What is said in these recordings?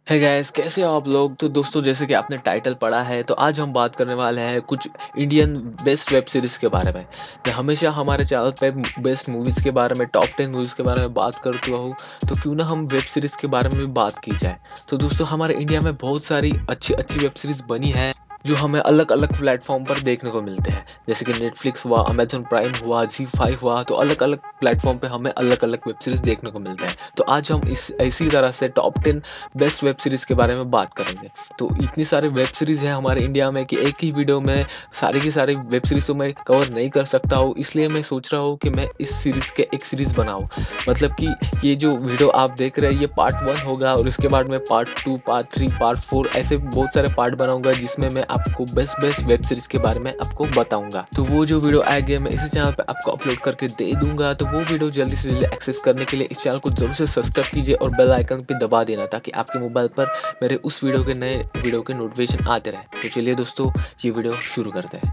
है गाइस, कैसे हो आप लोग। तो दोस्तों, जैसे कि आपने टाइटल पढ़ा है, तो आज हम बात करने वाले हैं कुछ इंडियन बेस्ट वेब सीरीज़ के बारे में। मैं हमेशा हमारे चैनल पे बेस्ट मूवीज़ के बारे में, टॉप 10 मूवीज़ के बारे में बात करता हूँ, तो क्यों ना हम वेब सीरीज़ के बारे में भी बात की जाए। तो दोस्तों, हमारे इंडिया में बहुत सारी अच्छी अच्छी वेब सीरीज़ बनी है जो हमें अलग अलग प्लेटफॉर्म पर देखने को मिलते हैं। जैसे कि नेटफ्लिक्स हुआ, अमेजन प्राइम हुआ, जी5 हुआ, तो अलग अलग प्लेटफॉर्म पे हमें अलग अलग वेब सीरीज़ देखने को मिलते हैं। तो आज हम इसी तरह से टॉप 10 बेस्ट वेब सीरीज़ के बारे में बात करेंगे। तो इतनी सारी वेब सीरीज़ है हमारे इंडिया में कि एक ही वीडियो में सारी की सारी वेब सीरीज़ तो मैं कवर नहीं कर सकता हूँ, इसलिए मैं सोच रहा हूँ कि मैं इस सीरीज़ के एक सीरीज़ बनाऊँ। मतलब कि ये जो वीडियो आप देख रहे हैं, ये पार्ट 1 होगा और इसके बाद मैं पार्ट 2, पार्ट 3, पार्ट 4 ऐसे बहुत सारे पार्ट बनाऊंगा, जिसमें मैं आपको बेस्ट बेस्ट वेब सीरीज़ के बारे में आपको बताऊंगा। तो वो जो वीडियो आएगी मैं इसी चैनल पे आपको अपलोड करके दे दूंगा। तो वो वीडियो जल्दी से जल्दी एक्सेस करने के लिए इस चैनल को जरूर से सब्सक्राइब कीजिए और बेल आइकन पे दबा देना, ताकि आपके मोबाइल पर मेरे उस वीडियो के नए वीडियो के नोटिफिकेशन आते रहे। तो चलिए दोस्तों, ये वीडियो शुरू करते हैं।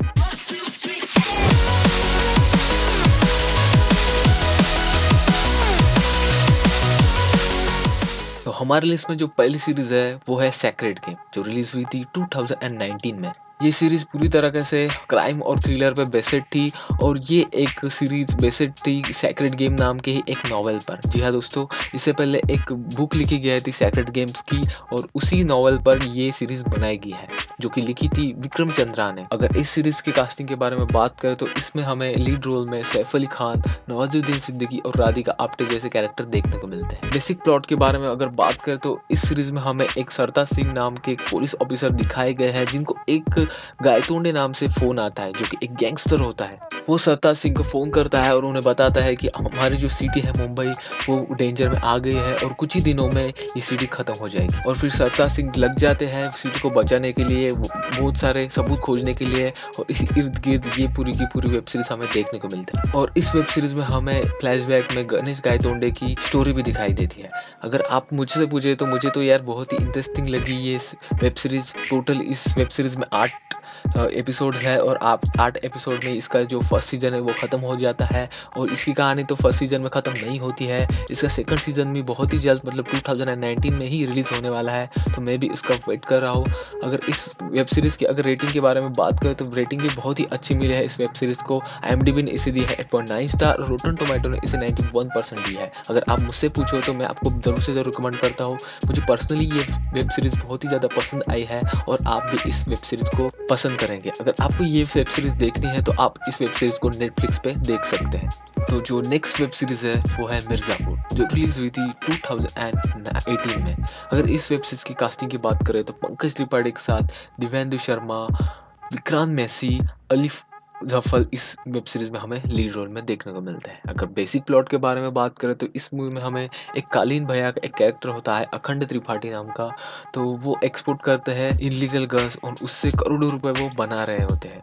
तो हमारे लिस्ट में जो पहली सीरीज है वो है सेक्रेड गेम, जो रिलीज हुई थी 2019 में। ये सीरीज पूरी तरह से क्राइम और थ्रिलर पे बेस्ड थी, और ये एक सीरीज बेस्ड थी सेक्रेड गेम नाम के ही एक नॉवेल पर। जी हाँ दोस्तों, इससे पहले एक बुक लिखी गई थी सेक्रेड गेम्स की, और उसी नॉवेल पर ये सीरीज बनाई गई है, जो कि लिखी थी विक्रम चंद्रा ने। अगर इस सीरीज की कास्टिंग के बारे में बात करें तो इसमें हमें लीड रोल में सैफ अली खान, नवाजुद्दीन सिद्दीकी और राधिका आप्टे जैसे कैरेक्टर देखने को मिलते हैं। बेसिक प्लॉट के बारे में अगर बात करें तो इस सीरीज में हमें एक सरता सिंह नाम के एक पुलिस ऑफिसर दिखाए गए हैं, जिनको एक गायतोंडे नाम से फोन आता है, जो कि एक गैंगस्टर होता है। वो सरताज सिंह को फोन करता है और उन्हें बताता है कि हमारी जो सिटी है मुंबई, वो डेंजर में आ गई है और कुछ ही दिनों में ये सिटी खत्म हो जाएगी। और फिर सरताज सिंह लग जाते हैं सिटी को बचाने के लिए, बहुत सारे सबूत खोजने के लिए, और इसी इर्द गिर्द ये पूरी की पूरी वेब सीरीज हमें देखने को मिलती है। और इस वेब सीरीज में हमें फ्लैशबैक में गणेश गायतोंडे की स्टोरी भी दिखाई देती है। अगर आप मुझसे पूछे तो मुझे तो यार बहुत ही इंटरेस्टिंग लगी ये वेब सीरीज। टोटल इस वेब सीरीज में 8 एपिसोड है, और आप 8 एपिसोड में इसका जो फर्स्ट सीजन है वो ख़त्म हो जाता है। और इसकी कहानी तो फर्स्ट सीजन में ख़त्म नहीं होती है, इसका सेकंड सीजन भी बहुत ही जल्द, मतलब 2019 में ही रिलीज़ होने वाला है। तो मैं भी उसका वेट कर रहा हूँ। अगर इस वेब सीरीज़ की अगर रेटिंग के बारे में बात करें तो रेटिंग भी बहुत ही अच्छी मिली है इस वेब सीरीज़ को। IMDb ने इसे दी है 8.9 स्टार, और रोटन टोमेटो ने इसे 91% दी है। अगर आप मुझसे पूछो तो मैं आपको ज़रूर से ज़रूर रिकमेंड करता हूँ। मुझे पर्सनली ये वेब सीरीज़ बहुत ही ज़्यादा पसंद आई है, और आप भी इस वेब सीरीज़ को पसंद करेंगे। अगर आपको ये वेब सीरीज़ देखनी है तो आप इस वेब सीरीज़ को नेटफ्लिक्स पे देख सकते हैं। तो जो नेक्स्ट वेब सीरीज़ है वो है मिर्ज़ापुर, जो रिलीज़ हुई थी 2018 में। अगर इस वेब सीरीज़ की कास्टिंग की बात करें तो पंकज त्रिपाठी के साथ दिव्येंदु शर्मा, विक्रांत मैसी, अलिफ जफर इस वेब सीरीज में हमें लीड रोल में देखने को मिलते हैं। अगर बेसिक प्लॉट के बारे में बात करें तो इस मूवी में हमें एक कालीन भैया का एक कैरेक्टर होता है अखंड त्रिपाठी नाम का। तो वो एक्सपोर्ट करते हैं इनलीगल गन्स, और उससे करोड़ों रुपए वो बना रहे होते हैं।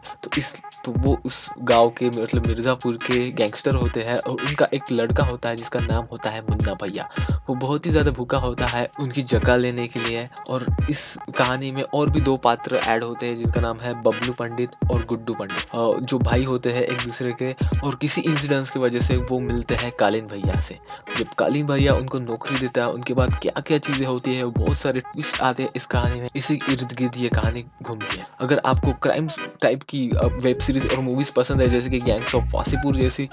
तो वो उस गांव के, मतलब मिर्ज़ापुर के गैंगस्टर होते हैं, और उनका एक लड़का होता है जिसका नाम होता है मुन्ना भैया। वो बहुत ही ज़्यादा भूखा होता है उनकी जगह लेने के लिए। और इस कहानी में और भी 2 पात्र ऐड होते हैं, जिनका नाम है बबलू पंडित और गुड्डू पंडित, जो भाई होते हैं एक दूसरे के। और किसी इंसिडेंट्स की वजह से वो मिलते हैं कालीन भैया से। जब कालीन भैया उनको नौकरी देता है, उनके बाद क्या क्या चीज़ें होती है, बहुत सारे ट्विस्ट आते हैं इस कहानी में। इसी इर्द गिर्द ये कहानी घूमती है। अगर आपको क्राइम टाइप की वेब सीरीज और मूवीज़ पसंद है, जैसे कि गैंग्स ऑफ वासेपुर जैसी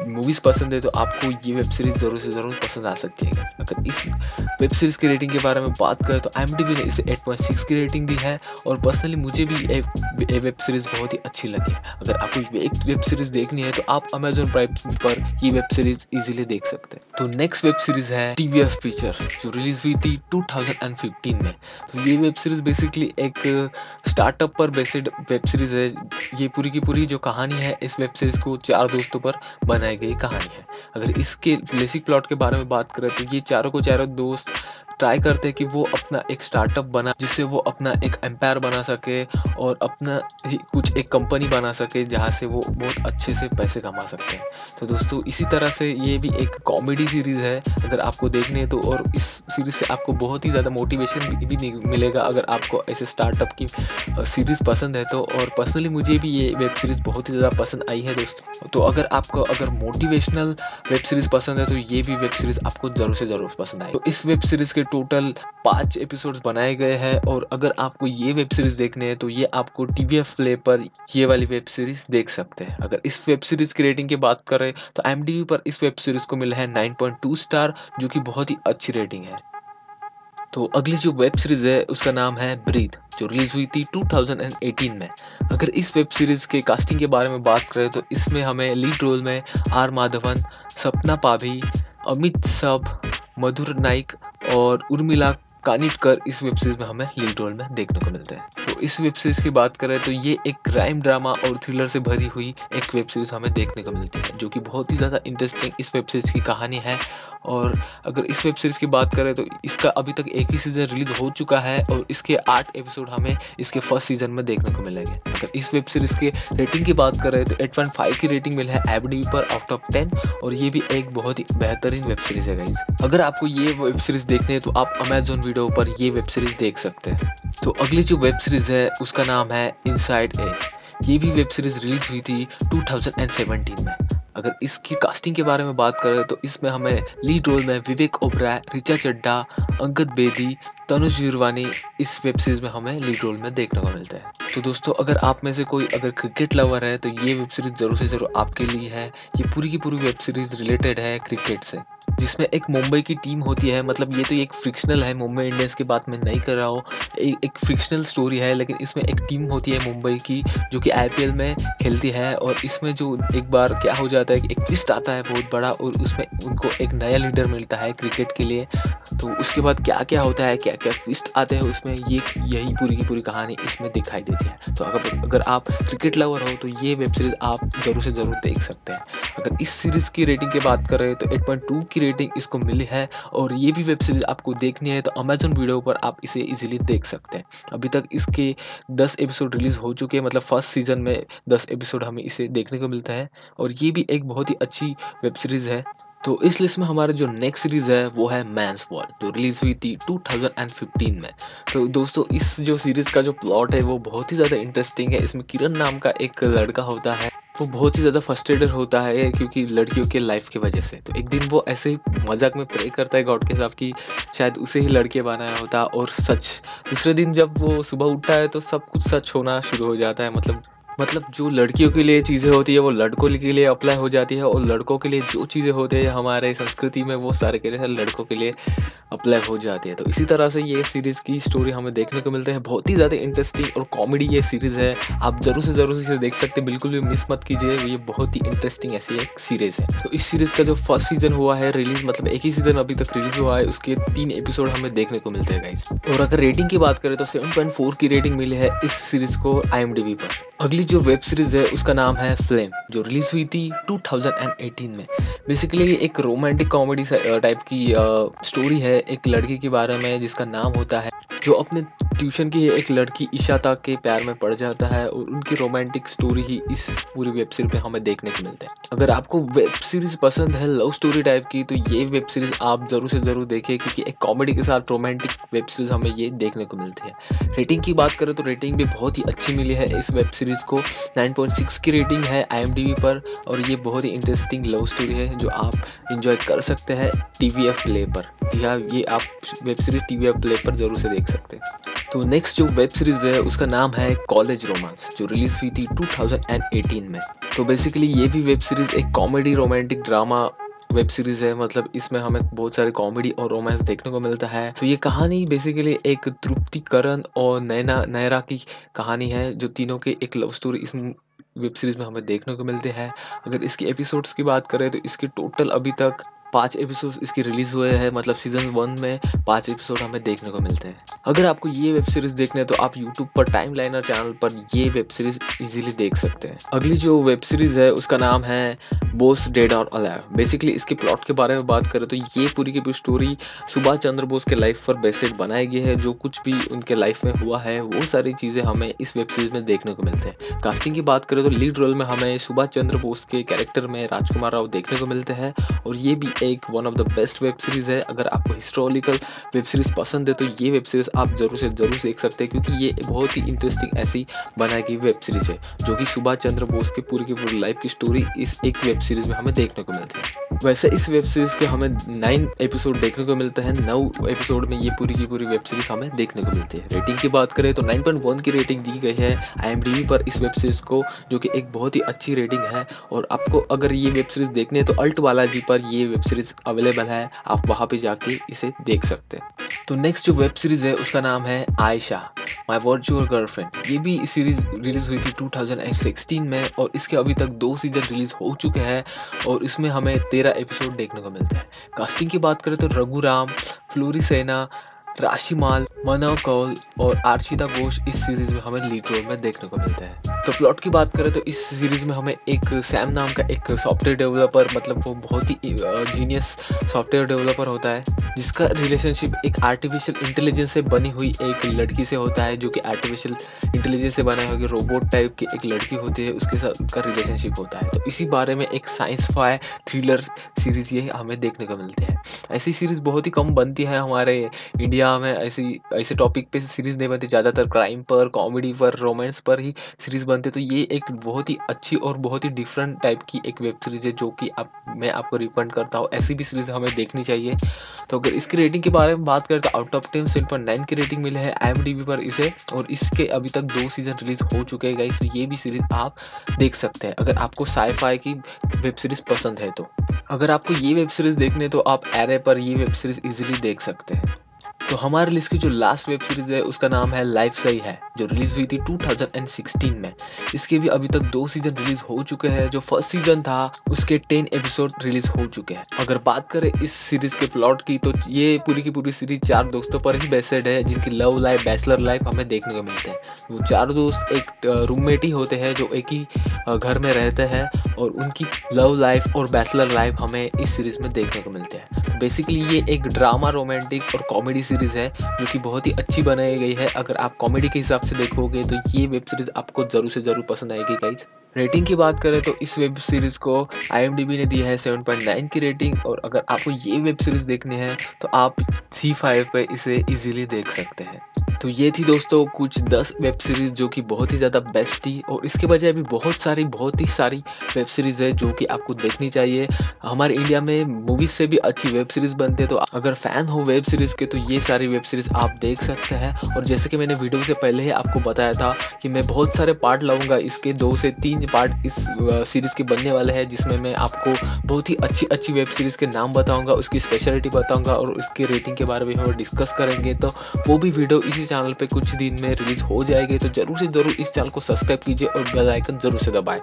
मूवीज़ पसंद है, तो आपको ये वेब सीरीज़ ज़रूर से ज़रूर पसंद आ सकती है। अगर इस वेब सीरीज़ की रेटिंग के बारे में बात करें तो IMDb ने इसे 8.6 की रेटिंग दी है, और पर्सनली मुझे भी ये वेब सीरीज़ बहुत ही अच्छी लगी है। अगर आपको एक वेब सीरीज देखनी है तो आप अमेजन प्राइम पर ये वेब सीरीज इजीली देख सकते हैं। तो नेक्स्ट वेब सीरीज है TVF फीचर, जो रिलीज हुई थी 2015 में। तो ये वेब सीरीज बेसिकली एक स्टार्टअप पर बेस्ड वेब सीरीज है। ये पूरी की पूरी जो कहानी है इस वेब सीरीज को 4 दोस्तों पर बनाई गई कहानी है। अगर इसके बेसिक प्लॉट के बारे में बात करें तो ये चारों को चारों दोस्त ट्राई करते हैं कि वो अपना एक स्टार्टअप बना, जिससे वो अपना एक एम्पायर बना सके और अपना ही कुछ एक कंपनी बना सके, जहाँ से वो बहुत अच्छे से पैसे कमा सकते हैं। तो दोस्तों, इसी तरह से ये भी एक कॉमेडी सीरीज़ है अगर आपको देखनी है तो। और इस सीरीज़ से आपको बहुत ही ज़्यादा मोटिवेशन भी मिलेगा अगर आपको ऐसे स्टार्टअप की सीरीज़ पसंद है तो। और पर्सनली मुझे भी ये वेब सीरीज़ बहुत ही ज़्यादा पसंद आई है दोस्तों। तो अगर आपको मोटिवेशनल वेब सीरीज़ पसंद है तो ये भी वेब सीरीज़ आपको ज़रूर से ज़रूर पसंद आए। तो इस वेब सीरीज़ के टोटल 5 एपिसोड्स बनाए गए हैं और अगर आपको ये वेब सीरीज़ देखने हैं तो ये आपको टीवीएफ प्ले पर ये वाली वेब सीरीज़ देख सकते हैं। अगर इस वेब सीरीज़ की रेटिंग की बात करें तो IMDb पर इस वेब सीरीज़ को मिला है 9.2 स्टार, जो कि बहुत ही अच्छी रेटिंग है। तो अगली जो वेब सीरीज़ है उसका नाम है ब्रीथ, जो रिलीज़ हुई थी 2018 में। अगर इस वेब सीरीज़ के कास्टिंग के बारे में बात करें तो इसमें हमें लीड रोल में आर माधवन, सपना पाभी, अमित सब, मधुर नाइक और उर्मिला कानिटकर इस वेब सीरीज़ में हमें लीड रोल में देखने को मिलते हैं। तो इस वेब सीरीज़ की बात करें तो ये एक क्राइम ड्रामा और थ्रिलर से भरी हुई एक वेब सीरीज़ हमें देखने को मिलती है, जो कि बहुत ही ज़्यादा इंटरेस्टिंग इस वेब सीरीज़ की कहानी है। और अगर इस वेब सीरीज़ की बात करें तो इसका अभी तक एक ही सीज़न रिलीज़ हो चुका है और इसके 8 एपिसोड हमें इसके फर्स्ट सीज़न में देखने को मिलेंगे। अगर इस वेब सीरीज़ के रेटिंग की बात करें तो 8.5 की रेटिंग मिली है IMDb पर आउट ऑफ 10 और ये भी एक बहुत ही बेहतरीन वेब सीरीज़ है गाइस। अगर आपको ये वेब सीरीज़ देखनी है तो आप अमेज़न वीडियो पर ये वेब सीरीज़ देख सकते हैं। तो अगली जो वेब सीरीज़ है उसका नाम है इनसाइड एज। ये भी वेब सीरीज़ रिलीज़ हुई थी 2017 में। अगर इसकी कास्टिंग के बारे में बात करें तो इसमें हमें लीड रोल में विवेक ओबराय, ऋचा चड्ढा, अंगद बेदी, तनुज गिरवानी इस वेब सीरीज़ में हमें लीड रोल में देखने को मिलता है। तो दोस्तों अगर आप में से कोई अगर क्रिकेट लवर है तो ये वेब सीरीज़ ज़रूर से ज़रूर आपके लिए है। ये पूरी की पूरी वेब सीरीज़ रिलेटेड है क्रिकेट से, जिसमें एक मुंबई की टीम होती है। मतलब ये तो एक फ्रिक्शनल है, मुंबई इंडियंस की बात मैं नहीं कर रहा हूँ, एक फ्रिक्शनल स्टोरी है, लेकिन इसमें एक टीम होती है मुंबई की जो कि IPL में खेलती है। और इसमें जो एक बार क्या हो जाता है कि एक ट्विस्ट आता है बहुत बड़ा और उसमें उनको एक नया लीडर मिलता है क्रिकेट के लिए। तो उसके बाद क्या क्या होता है, क्या क्या ट्विस्ट आते हैं उसमें, यही पूरी की पूरी कहानी इसमें दिखाई देती है। तो अगर आप क्रिकेट लवर हो तो ये वेब सीरीज़ आप ज़रूर से ज़रूर देख सकते हैं। अगर इस सीरीज़ की रेटिंग की बात करें तो 8.2 की रेटिंग इसको मिली है और ये भी वेब सीरीज़ आपको देखनी है तो अमेज़न वीडियो पर आप इसे इजीली देख सकते हैं। अभी तक इसके 10 एपिसोड रिलीज़ हो चुके हैं, मतलब फर्स्ट सीज़न में 10 एपिसोड हमें इसे देखने को मिलता है और ये भी एक बहुत ही अच्छी वेब सीरीज़ है। तो इस लिस्ट में हमारा जो नेक्स्ट सीरीज़ है वो है मैंस वॉर, जो रिलीज़ हुई थी 2015 में। तो दोस्तों इस जो सीरीज़ का जो प्लॉट है वो बहुत ही ज़्यादा इंटरेस्टिंग है। इसमें किरण नाम का एक लड़का होता है, वो बहुत ही ज़्यादा फ्रस्ट्रेटेड होता है क्योंकि लड़कियों के लाइफ की वजह से। तो एक दिन वो ऐसे ही मजाक में प्रे करता है गॉड के साथ कि शायद उसे ही लड़के बनाया होता, और सच दूसरे दिन जब वो सुबह उठता है तो सब कुछ सच होना शुरू हो जाता है। मतलब जो लड़कियों के लिए चीज़ें होती है वो लड़कों के लिए अप्लाई हो जाती है और लड़कों के लिए जो चीज़ें होती है हमारे संस्कृति में वो सारे के लिए लड़कों के लिए अप्लाई हो जाती है। तो इसी तरह से ये सीरीज़ की स्टोरी हमें देखने को मिलते हैं। बहुत ही ज़्यादा इंटरेस्टिंग और कॉमेडी ये सीरीज़ है, आप ज़रूर से इसे देख सकते हैं, बिल्कुल भी मिस मत कीजिए। ये बहुत ही इंटरेस्टिंग ऐसी एक सीरीज़ है। तो इस सीरीज़ का जो फर्स्ट सीजन हुआ है रिलीज़, मतलब एक ही सीजन अभी तक रिलीज़ हुआ है, उसके 3 एपिसोड हमें देखने को मिलते हैं गाइस। और अगर रेटिंग की बात करें तो 7.4 की रेटिंग मिली है इस सीरीज़ को IMDb पर। अगली जो वेब सीरीज़ है उसका नाम है फ्लेम, जो रिलीज़ हुई थी 2018 में। बेसिकली ये एक रोमांटिक कॉमेडी टाइप की स्टोरी है एक लड़की के बारे में जिसका नाम होता है, जो अपने ट्यूशन की एक लड़की इशाता के प्यार में पड़ जाता है और उनकी रोमांटिक स्टोरी ही इस पूरी वेब सीरीज में हमें देखने को मिलता है। अगर आपको वेब सीरीज पसंद है लव स्टोरी टाइप की तो ये वेब सीरीज आप जरूर से जरूर देखें, क्योंकि एक कॉमेडी के साथ रोमांटिक वेब सीरीज हमें ये देखने को मिलती है। रेटिंग की बात करें तो रेटिंग भी बहुत ही अच्छी मिली है इस वेब सीरीज को, 9.6 की रेटिंग है IMDb पर, और ये बहुत ही इंटरेस्टिंग लव स्टोरी है जो आप इंजॉय कर सकते हैं TVF प्ले पर। जी हाँ, ये आप वेब सीरीज TVF प्ले पर जरूर से देख सकते हैं। तो नेक्स्ट जो वेब सीरीज है उसका नाम है कॉलेज रोमांस, जो रिलीज हुई थी 2018 में। तो बेसिकली ये भी वेब सीरीज एक comedy romantic drama web series है, मतलब इसमें हमें बहुत सारे कॉमेडी और रोमांस देखने को मिलता है। तो ये कहानी बेसिकली एक तृप्तिकरण और नयरा की कहानी है, जो तीनों के एक लव स्टोरी इस वेब सीरीज में हमें देखने को मिलते हैं। अगर इसकी एपिसोड्स की बात करें तो इसके टोटल अभी तक 5 एपिसोड इसके रिलीज हुए हैं, मतलब सीजन 1 में 5 एपिसोड हमें देखने को मिलते हैं। अगर आपको ये वेब सीरीज देखने है तो आप यूट्यूब पर टाइमलाइनर चैनल पर ये वेब सीरीज इजीली देख सकते हैं। अगली जो वेब सीरीज है उसका नाम है बोस डेड और अलाइव। बेसिकली इसके प्लॉट के बारे में बात करें तो ये पूरी की पूरी स्टोरी सुभाष चंद्र बोस के लाइफ पर बेस्ड बनाई गई है। जो कुछ भी उनके लाइफ में हुआ है वो सारी चीज़ें हमें इस वेब सीरीज में देखने को मिलते हैं। कास्टिंग की बात करें तो लीड रोल में हमें सुभाष चंद्र बोस के कैरेक्टर में राजकुमार राव देखने को मिलते हैं, और ये भी एक one of the best web series है। अगर आपको हिस्टोरिकल वेब सीरीज पसंद है तो ये वेब सीरीज आप ज़रूर से ज़रूर देख सकते हैं, क्योंकि ये बहुत ही इंटरेस्टिंग ऐसी बनाई गई वेब सीरीज़ है, जो कि सुभाष चंद्र बोस की पूरी लाइफ की स्टोरी इस एक वेब सीरीज़ में हमें देखने को मिलती है। वैसे इस वेब सीरीज़ के हमें 9 एपिसोड देखने को मिलते हैं। 9 एपिसोड में ये पूरी की पूरी वेब सीरीज़ हमें देखने को मिलती है। रेटिंग की बात करें तो 9.1 की रेटिंग दी गई है IMDb पर इस वेब सीरीज़ को, जो कि एक बहुत ही अच्छी रेटिंग है। और आपको अगर ये वेब सीरीज़ देखनी है तो अल्ट बालाजी पर ये वेब सीरीज़ अवेलेबल है, आप वहाँ पे जाके इसे देख सकते हैं। तो नेक्स्ट जो वेब सीरीज़ है उसका नाम है आयशा माय वर्चुअल गर्लफ्रेंड। ये भी सीरीज़ रिलीज़ हुई थी 2016 में, और इसके अभी तक 2 सीज़न रिलीज़ हो चुके हैं और इसमें हमें 13 एपिसोड देखने को मिलते हैं। कास्टिंग की बात करें तो रघुराम, फ्लोरी सेना, राशिमाल, मनव कौल और आर्शिता घोष इस सीरीज़ में हमें लीड रोल में देखने को मिलता है। तो प्लॉट की बात करें तो इस सीरीज़ में हमें एक सैम नाम का एक सॉफ्टवेयर डेवलपर, मतलब वो बहुत ही जीनियस सॉफ्टवेयर डेवलपर होता है, जिसका रिलेशनशिप एक आर्टिफिशियल इंटेलिजेंस से बनी हुई एक लड़की से होता है, जो कि आर्टिफिशियल इंटेलिजेंस से बना हुआ रोबोट टाइप की एक लड़की होती है, उसके साथ उनका रिलेशनशिप होता है। तो इसी बारे में एक साइंस फाई थ्रिलर सीरीज़ ये हमें देखने को मिलती है। ऐसी सीरीज़ बहुत ही कम बनती है हमारे इंडिया में, ऐसे टॉपिक पे सीरीज़ नहीं बनती, ज़्यादातर क्राइम पर, कॉमेडी पर, रोमांस पर ही सीरीज़ बनती है। तो ये एक बहुत ही अच्छी और बहुत ही डिफरेंट टाइप की एक वेब सीरीज़ है, जो कि मैं आपको रिकमेंड करता हूँ। ऐसी भी सीरीज़ हमें देखनी चाहिए। तो अगर इसकी रेटिंग के बारे में बात करें तो आउट ऑफ 10 7.9 की रेटिंग मिली है IMDb पर इसे, और इसके अभी तक 2 सीज़न रिलीज़ हो चुके हैं गाइस। तो ये भी सीरीज़ आप देख सकते हैं अगर आपको साई-फाई की वेब सीरीज़ पसंद है तो। अगर आपको ये वेब सीरीज़ देखनी है तो आप एरे पर ये वेब सीरीज़ इजीली देख सकते हैं। तो हमारे लिस्ट की जो लास्ट वेब सीरीज़ है उसका नाम है लाइफ सही है, जो रिलीज़ हुई थी 2016 में। इसके भी अभी तक 2 सीज़न रिलीज़ हो चुके हैं। जो फर्स्ट सीज़न था उसके 10 एपिसोड रिलीज़ हो चुके हैं। अगर बात करें इस सीरीज़ के प्लॉट की तो ये पूरी की पूरी सीरीज़ 4 दोस्तों पर ही बेस्ड है, जिनकी लव लाइफ, बैचलर लाइफ हमें देखने को मिलते हैं। वो 4 दोस्त एक रूममेट ही होते हैं जो एक ही घर में रहते हैं, और उनकी लव लाइफ और बैचलर लाइफ हमें इस सीरीज़ में देखने को मिलते हैं। बेसिकली ये एक ड्रामा, रोमांटिक और कॉमेडी सीरीज़ है, जो कि बहुत ही अच्छी बनाई गई है। अगर आप कॉमेडी के हिसाब से देखोगे तो ये वेब सीरीज़ आपको ज़रूर से ज़रूर पसंद आएगी गाइज। रेटिंग की बात करें तो इस वेब सीरीज़ को IMDb ने दी है 7.9 की रेटिंग, और अगर आपको ये वेब सीरीज़ देखनी है तो आप C5 पे इसे इजीली देख सकते हैं। तो ये थी दोस्तों कुछ 10 वेब सीरीज़ जो कि बहुत ही ज़्यादा बेस्ट थी, और इसके बजाय भी बहुत ही सारी वेब सीरीज़ है जो कि आपको देखनी चाहिए। हमारे इंडिया में मूवीज़ से भी अच्छी वेब सीरीज़ बनते हैं, तो अगर फ़ैन हो वेब सीरीज़ के तो ये सारी वेब सीरीज़ आप देख सकते हैं। और जैसे कि मैंने वीडियो से पहले ही आपको बताया था कि मैं बहुत सारे पार्ट लाऊंगा, इसके 2 से 3 पार्ट इस सीरीज़ के बनने वाले हैं, जिसमें मैं आपको बहुत ही अच्छी वेब सीरीज़ के नाम बताऊंगा, उसकी स्पेशलिटी बताऊंगा और उसकी रेटिंग के बारे में हम डिस्कस करेंगे। तो वो भी वीडियो इसी चैनल पे कुछ दिन में रिलीज़ हो जाएगी, तो ज़रूर से ज़रूर इस चैनल को सब्सक्राइब कीजिए और बेल आइकन ज़रूर से दबाएं।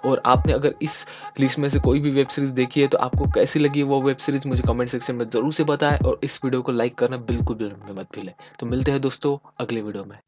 और आपने अगर इस लिस्ट में से कोई भी वेब सीरीज़ देखी है तो आपको कैसी लगी वो वेब सीरीज़ मुझे कमेंट सेक्शन में ज़रूर से बताएं, और इस वीडियो को लाइक करना बिल्कुल भी मत भूलें। तो मिलते हैं दोस्तों अगले वीडियो में।